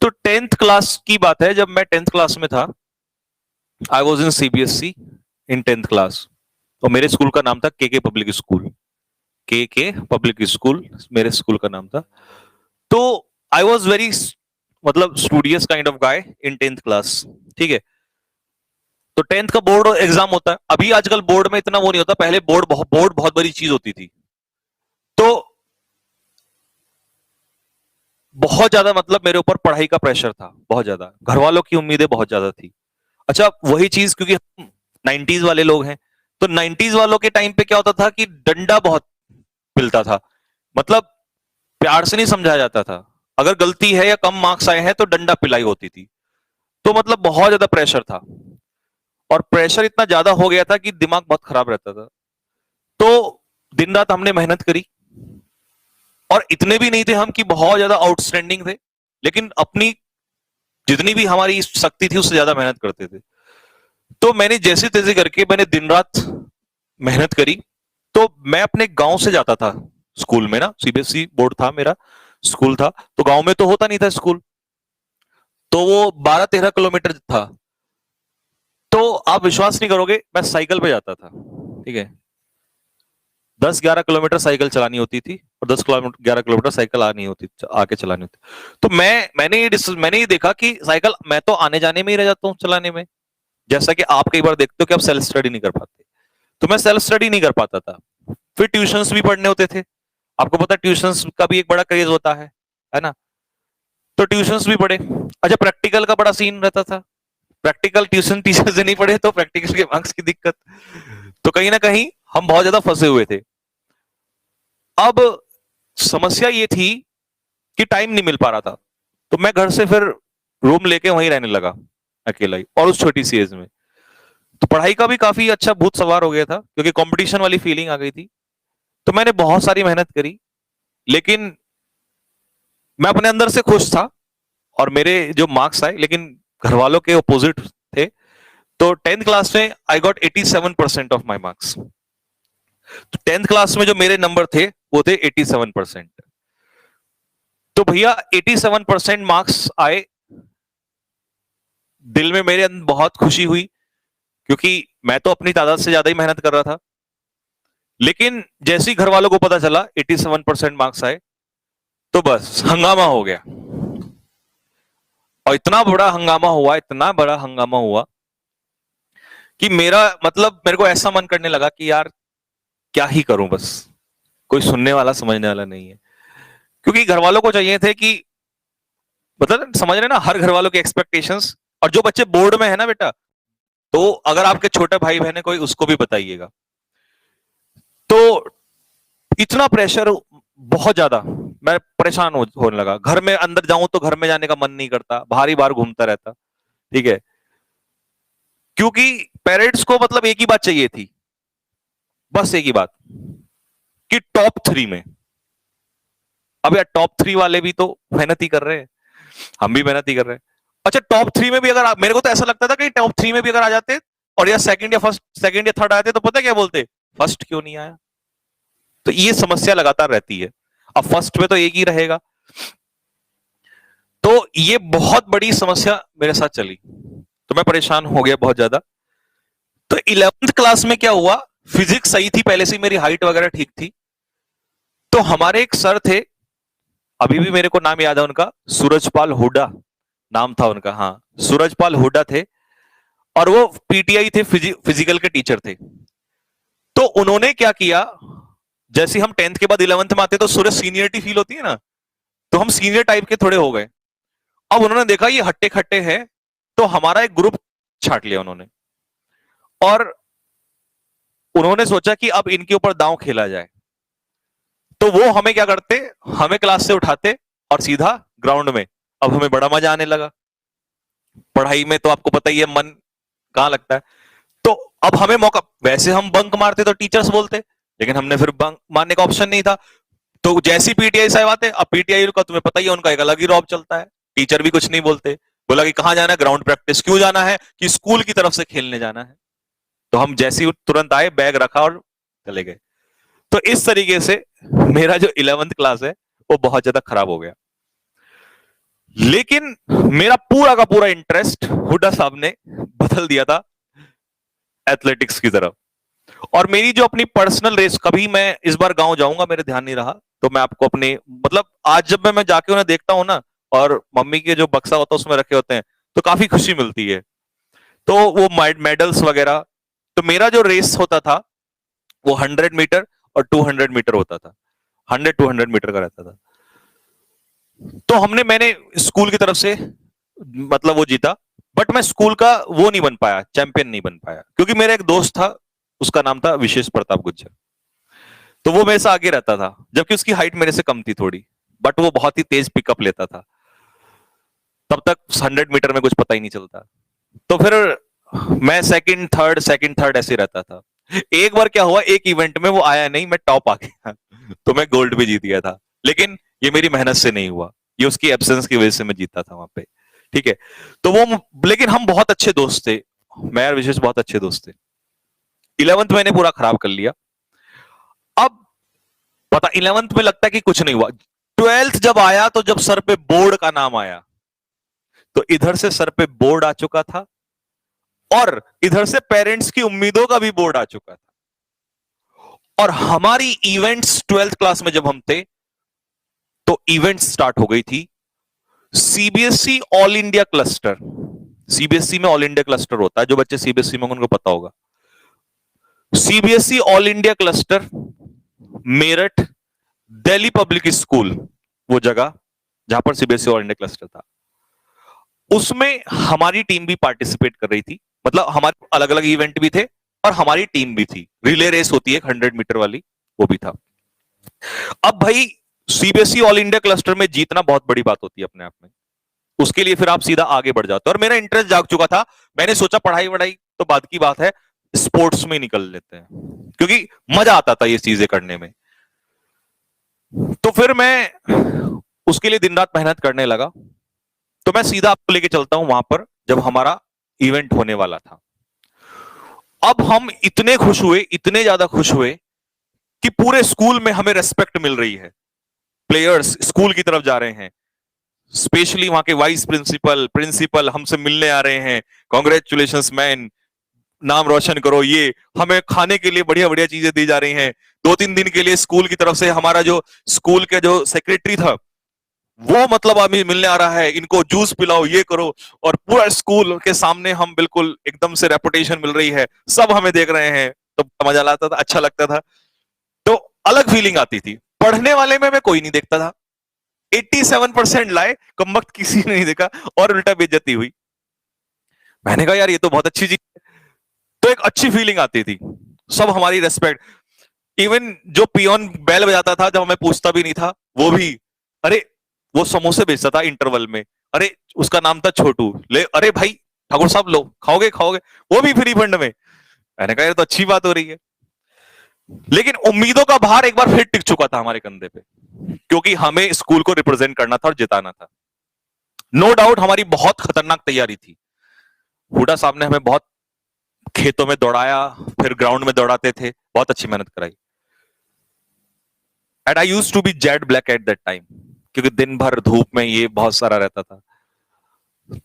तो tenth class की बात है, जब मैं टेंथ क्लास में था। I was in CBSE in tenth class. और मेरे स्कूल का नाम था के पब्लिक स्कूल। के पब्लिक स्कूल मेरे स्कूल का नाम था। तो आई वॉज वेरी मतलब studious kind of guy in tenth class. ठीक है। तो टेंथ का बोर्ड एग्जाम होता है। अभी आजकल बोर्ड में इतना वो नहीं होता, पहले बोर्ड बहुत बड़ी चीज होती थी। तो बहुत ज्यादा मतलब मेरे ऊपर पढ़ाई का प्रेशर था, बहुत ज्यादा। घर वालों की उम्मीदें बहुत ज्यादा थी। अच्छा, वही चीज क्योंकि हम 90s वाले लोग हैं, तो 90s वालों के टाइम पे क्या होता था कि डंडा बहुत मिलता था। मतलब प्यार से नहीं समझाया जाता था। अगर गलती है या कम मार्क्स आए हैं तो डंडा पिलाई होती थी। तो मतलब बहुत ज्यादा प्रेशर था। और प्रेशर इतना ज्यादा हो गया था कि दिमाग बहुत खराब रहता था। तो दिन रात हमने मेहनत करी। और इतने भी नहीं थे हम कि बहुत ज्यादा आउटस्टैंडिंग थे, लेकिन अपनी जितनी भी हमारी शक्ति थी उससे ज्यादा मेहनत करते थे। तो मैंने जैसे तैसे करके मैंने दिन रात मेहनत करी। तो मैं अपने गांव से जाता था स्कूल में ना, सीबीएसई बोर्ड था मेरा, स्कूल था। तो गांव में तो होता नहीं था स्कूल, तो वो 12-13 किलोमीटर था। तो आप विश्वास नहीं करोगे, मैं साइकिल पे जाता था। ठीक है। 10-11 किलोमीटर साइकिल चलानी होती थी, और 10-11 किलोमीटर साइकिल आनी होती, आके चलानी होती। तो मैंने ये देखा कि साइकिल मैं तो आने जाने में ही रह जाता हूँ चलाने में। जैसा कि आप कई बार देखते हो कि आप सेल्फ स्टडी नहीं कर पाते, तो मैं सेल्फ स्टडी नहीं कर पाता था। फिर ट्यूशंस भी पढ़ने होते थे। आपको पता है ट्यूशंस का भी एक बड़ा क्रेज होता है ना। तो ट्यूशंस भी पढ़े। अच्छा, प्रैक्टिकल का बड़ा सीन रहता था। प्रैक्टिकल ट्यूशन टीचर से नहीं पढ़े तो प्रैक्टिकल के मार्क्स की दिक्कत। तो कहीं ना कहीं हम बहुत ज्यादा फंसे हुए थे। अब समस्या ये थी कि टाइम नहीं मिल पा रहा था। तो मैं घर से फिर रूम लेके वहीं रहने लगा अकेला ही, और उस छोटी सी एज में। तो पढ़ाई का भी काफी अच्छा भूत सवार हो गया था, क्योंकि कंपटीशन वाली फीलिंग आ गई थी। तो मैंने बहुत सारी मेहनत करी, लेकिन मैं अपने अंदर से खुश था। और मेरे जो मार्क्स आए, लेकिन घर वालों के अपोजिट थे। तो टेंथ क्लास में I got 87% of my marks. तो टेंथ क्लास में जो मेरे नंबर थे वो थे 87%। तो भैया 87% मार्क्स आए। दिल में मेरे अंदर बहुत खुशी हुई, क्योंकि मैं तो अपनी तादाद से ज्यादा ही मेहनत कर रहा था। लेकिन जैसे ही घर वालों को पता चला 87% मार्क्स आए, तो बस हंगामा हो गया। और इतना बड़ा हंगामा हुआ, इतना बड़ा हंगामा हुआ कि मेरा मतलब मेरे को ऐसा मन करने लगा कि यार क्या ही करूं, बस कोई सुनने वाला समझने वाला नहीं है। क्योंकि घर वालों को चाहिए थे कि, मतलब समझ रहे ना, हर घर वालों की एक्सपेक्टेशंस। और जो बच्चे बोर्ड में है ना बेटा, तो अगर आपके छोटे भाई बहन है कोई, उसको भी बताइएगा। तो इतना प्रेशर, बहुत ज्यादा मैं परेशान होने लगा। घर में अंदर जाऊं तो घर में जाने का मन नहीं करता, बाहर ही बाहर घूमता रहता। ठीक है। क्योंकि पेरेंट्स को मतलब एक ही बात चाहिए थी, बस एक ही बात, कि टॉप 3 में। अब यार टॉप 3 वाले भी तो मेहनत ही कर रहे हैं, हम भी मेहनत ही कर रहे हैं। अच्छा, टॉप 3 में भी अगर मेरे को तो ऐसा लगता था कि टॉप 3 में भी अगर आ जाते, और या सेकंड या थर्ड आते, तो पता क्या बोलते, फर्स्ट क्यों नहीं आया। तो ये समस्या लगातार रहती है। अब फर्स्ट में तो एक ही रहेगा। तो ये बहुत बड़ी समस्या मेरे साथ चली। तो मैं परेशान हो गया बहुत ज्यादा। तो 11th क्लास में क्या हुआ, फिजिक्स सही थी, पहले से मेरी हाइट वगैरह ठीक थी। तो हमारे एक सर थे, अभी भी मेरे को नाम याद है उनका, सूरजपाल हुड्डा नाम था उनका। हाँ, सूरजपाल हुड्डा थे। और वो पीटीआई थे, फिजिकल के टीचर थे। तो उन्होंने क्या किया, जैसे हम 10th के बाद 11th में आते तो सूरज सीनियरिटी फील होती है ना, तो हम सीनियर टाइप के थोड़े हो गए। अब उन्होंने देखा ये हट्टे खट्टे हैं, तो हमारा एक ग्रुप छाट लिया उन्होंने। और उन्होंने सोचा कि अब इनके ऊपर दांव खेला जाए। तो वो हमें क्या करते, हमें क्लास से उठाते और सीधा ग्राउंड में। अब हमें बड़ा मजा आने लगा। पढ़ाई में तो आपको पता ही है, मन कहां लगता है। तो अब हमें मौका, वैसे हम बंक मारते तो टीचर्स बोलते, लेकिन हमने फिर बंक मारने का ऑप्शन नहीं था। तो जैसी पीटीआई साहब आते, अब पीटीआई का तुम्हें पता ही है, उनका एक अलग ही रौब चलता है। टीचर भी कुछ नहीं बोलते। बोला कि कहां जाना है, ग्राउंड प्रैक्टिस। क्यों जाना है, कि स्कूल की तरफ से खेलने जाना है। तो हम जैसे ही तुरंत आए, बैग रखा और चले गए। तो इस तरीके से मेरा जो 11th क्लास है वो बहुत ज्यादा खराब हो गया। लेकिन मेरा पूरा का पूरा इंटरेस्ट हुड्डा साहब ने बदल दिया था एथलेटिक्स की तरफ। और मेरी जो अपनी पर्सनल रेस, कभी मैं इस बार गांव जाऊंगा, मेरे ध्यान नहीं रहा, तो मैं आपको अपने मतलब आज जब मैं जाके उन्हें देखता हूं ना, और मम्मी के जो बक्सा होता है उसमें रखे होते हैं, तो काफी खुशी मिलती है। तो वो मेडल्स वगैरह, तो मेरा जो रेस होता था वो 100 मीटर और 200 मीटर होता था। 100 200 मीटर का रहता था। तो मैंने स्कूल की तरफ से मतलब वो जीता। बट मैं स्कूल का वो नहीं बन पाया, चैंपियन नहीं बन पाया, क्योंकि मेरा एक दोस्त था, उसका नाम था विशेष प्रताप गुज्जर। तो वो मेरे से आगे रहता था, जबकि उसकी हाइट मेरे से कम थी थोड़ी, बट वो बहुत ही तेज पिकअप लेता था। तब तक 100 मीटर में कुछ पता ही नहीं चलता। तो फिर मैं सेकंड थर्ड ऐसे रहता था। एक बार क्या हुआ, एक इवेंट में वो आया नहीं, मैं टॉप आ गया तो मैं गोल्ड भी जीत गया था। लेकिन ये मेरी मेहनत से नहीं हुआ, ये उसकी एब्सेंस की वजह से मैं जीता था वहां पे। ठीक है। तो वो, लेकिन हम बहुत अच्छे दोस्त थे, मैं और विशेष बहुत अच्छे दोस्त थे। 11th मैंने पूरा खराब कर लिया। अब पता, 11th में लगता है कि कुछ नहीं हुआ। 12th जब आया, तो जब सर पे बोर्ड का नाम आया, तो इधर से सर पे बोर्ड आ चुका था, और इधर से पेरेंट्स की उम्मीदों का भी बोर्ड आ चुका था। और हमारी इवेंट्स 12th क्लास में जब हम थे, तो इवेंट्स स्टार्ट हो गई थी CBSE all India cluster. CBSE में ऑल इंडिया क्लस्टर होता है, जो बच्चे सीबीएसई में उनको पता होगा। CBSE all India cluster, Meerut, Delhi public school, वो जगह जहां पर सीबीएसई ऑल इंडिया क्लस्टर था, उसमें हमारी टीम भी पार्टिसिपेट कर रही थी। मतलब हमारे अलग अलग इवेंट भी थे, और हमारी टीम भी थी। रिले रेस होती है 100 मीटर वाली, वो भी था। अब भाई, सीबीएसई ऑल इंडिया क्लस्टर में जीतना बहुत बड़ी बात होती है अपने आप में। उसके लिए फिर आप सीधा आगे बढ़ जाते हो, और मेरा इंटरेस्ट जाग चुका था। मैंने सोचा पढ़ाई वढ़ाई तो बाद की बात है, स्पोर्ट्स में निकल लेते हैं, क्योंकि मजा आता था ये चीजें करने में। तो फिर मैं उसके लिए दिन रात मेहनत करने लगा। तो मैं सीधा आपको लेके चलता हूं वहां पर, जब हमारा इवेंट होने वाला था। अब हम इतने खुश हुए, इतने ज्यादा खुश हुए, कि पूरे स्कूल में हमें रेस्पेक्ट मिल रही है। प्लेयर्स स्कूल की तरफ जा रहे हैं, स्पेशली वहां के वाइस प्रिंसिपल प्रिंसिपल हमसे मिलने आ रहे हैं। कॉन्ग्रेचुलेशंस मैन, नाम रोशन करो। ये हमें खाने के लिए बढ़िया बढ़िया चीजें दी जा रही हैं। 2 3 दिन के लिए स्कूल की तरफ से हमारा जो स्कूल के जो सेक्रेटरी था, वो मतलब अभी मिलने आ रहा है, इनको जूस पिलाओ, ये करो। और पूरा स्कूल के सामने हम बिल्कुल एकदम से रेपुटेशन मिल रही है, सब हमें देख रहे हैं। तो मजा आता था, अच्छा लगता था। तो अलग फीलिंग आती थी। पढ़ने वाले में मैं कोई नहीं देखता था। 87% लाए, कम वक्त किसी ने नहीं देखा, और उल्टा बेइज्जती हुई। मैंने कहा यार ये तो बहुत अच्छी चीज। तो एक अच्छी फीलिंग आती थी, सब हमारी रेस्पेक्ट। इवन जो पियोन बेल बजाता था, जब हमें पूछता भी नहीं था, वो भी, अरे वो समोसे बेचता था इंटरवल में, अरे उसका नाम था छोटू, ले अरे भाई ठाकुर साहब लो, खाओगे खाओगे, वो भी फ्री फंड में। मैंने कहा यार तो अच्छी बात हो रही है। लेकिन उम्मीदों का भार एक बार फिर टिक चुका था हमारे कंधे पे, क्योंकि हमें स्कूल को रिप्रेजेंट करना था और जिताना था। नो डाउट हमारी बहुत खतरनाक तैयारी थी। हुडा साहब ने हमें बहुत खेतों में दौड़ाया, फिर ग्राउंड में दौड़ाते थे, बहुत अच्छी मेहनत कराई। And I used to be jet black at that time, क्योंकि दिन भर धूप में ये बहुत सारा रहता था।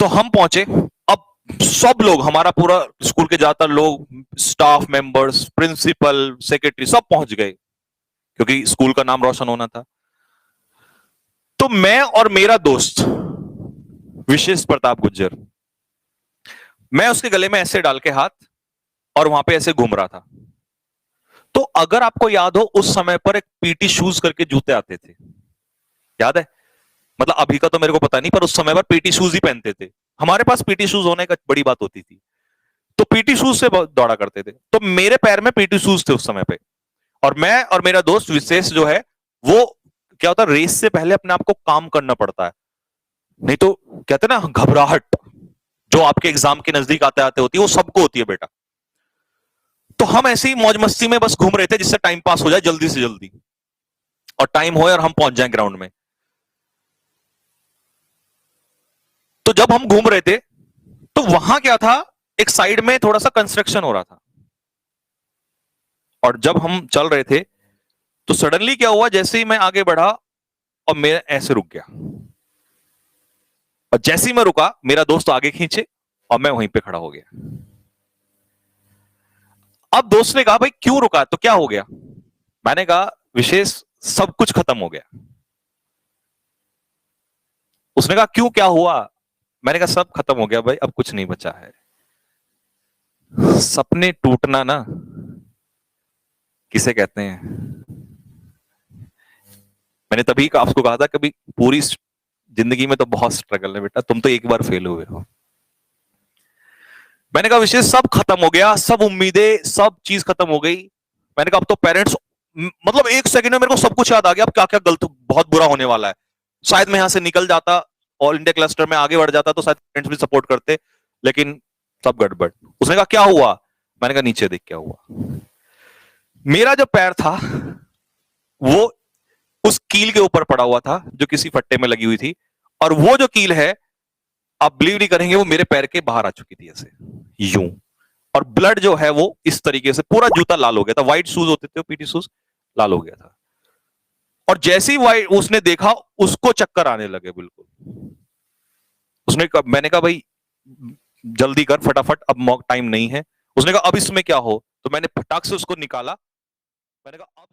तो हम पहुंचे। अब सब लोग, हमारा पूरा स्कूल के ज्यादातर लोग, स्टाफ मेंबर्स, प्रिंसिपल, सेक्रेटरी, सब पहुंच गए, क्योंकि स्कूल का नाम रोशन होना था। तो मैं और मेरा दोस्त विशेष प्रताप गुज्जर, मैं उसके गले में ऐसे डाल के हाथ, और वहां पे ऐसे घूम रहा था। तो अगर आपको याद हो, उस समय पर एक पीटी शूज करके जूते आते थे, याद है? मतलब अभी का तो मेरे को पता नहीं, पर उस समय पर पीटी शूज ही पहनते थे। हमारे पास पीटी शूज होने का बड़ी बात होती थी। तो पीटी शूज से दौड़ा करते थे। तो मेरे पैर में पीटी शूज थे उस समय पे। और मैं और मेरा दोस्त विशेष जो है, वो क्या होता है, रेस से पहले अपने आप को काम करना पड़ता है, नहीं तो कहते हैं ना घबराहट, जो आपके एग्जाम के नजदीक आते आते होती है, वो सबको होती है बेटा। तो हम ऐसे ही मौज मस्ती में बस घूम रहे थे, जिससे टाइम पास हो जाए जल्दी से जल्दी, और टाइम हो और हम पहुंच जाएं ग्राउंड में। तो जब हम घूम रहे थे, तो वहां क्या था, एक साइड में थोड़ा सा कंस्ट्रक्शन हो रहा था। और जब हम चल रहे थे, तो सडनली क्या हुआ, जैसे ही मैं आगे बढ़ा, और मैं ऐसे रुक गया। और जैसे ही मैं रुका, मेरा दोस्त आगे खींचे और मैं वहीं पे खड़ा हो गया। अब दोस्त ने कहा भाई क्यों रुका, तो क्या हो गया? मैंने कहा विशेष सब कुछ खत्म हो गया। उसने कहा क्यों, क्या हुआ? मैंने कहा सब खत्म हो गया भाई, अब कुछ नहीं बचा है। सपने टूटना ना किसे कहते हैं, मैंने तभी आपको कहा था कभी पूरी जिंदगी में तो बहुत स्ट्रगल है बेटा, तुम तो एक बार फेल हुए हो। मैंने कहा विशेष सब खत्म हो गया, सब उम्मीदें, सब चीज खत्म हो गई। मैंने कहा अब तो पेरेंट्स, मतलब एक सेकंड में मेरे को सब कुछ याद आ गया, अब क्या क्या गलत बहुत बुरा होने वाला है। शायद मैं यहां से निकल जाता, ऑल इंडिया क्लस्टर में आगे बढ़ जाता तो शायद पेरेंट्स भी सपोर्ट करते, लेकिन सब गड़बड़। उसने कहा क्या हुआ? मैंने कहा नीचे देख क्या हुआ। मेरा जो पैर था वो उस कील के ऊपर पड़ा हुआ था जो किसी फट्टे में लगी हुई थी, और वो जो कील है आप बिलीव नहीं करेंगे, वो मेरे पैर के बाहर आ चुकी थी ऐसे यूं। और ब्लड जो है वो इस तरीके से पूरा जूता लाल हो गया था, व्हाइट शूज होते थे पीटी शूज, लाल हो गया था। और जैसे ही व्हाइट उसने देखा, उसको चक्कर आने लगे बिल्कुल। मैंने कहा भाई जल्दी कर फटाफट, अब टाइम नहीं है। उसने कहा अब इसमें क्या हो, तो मैंने फटाक से उसको निकाला। मैंने कहा अब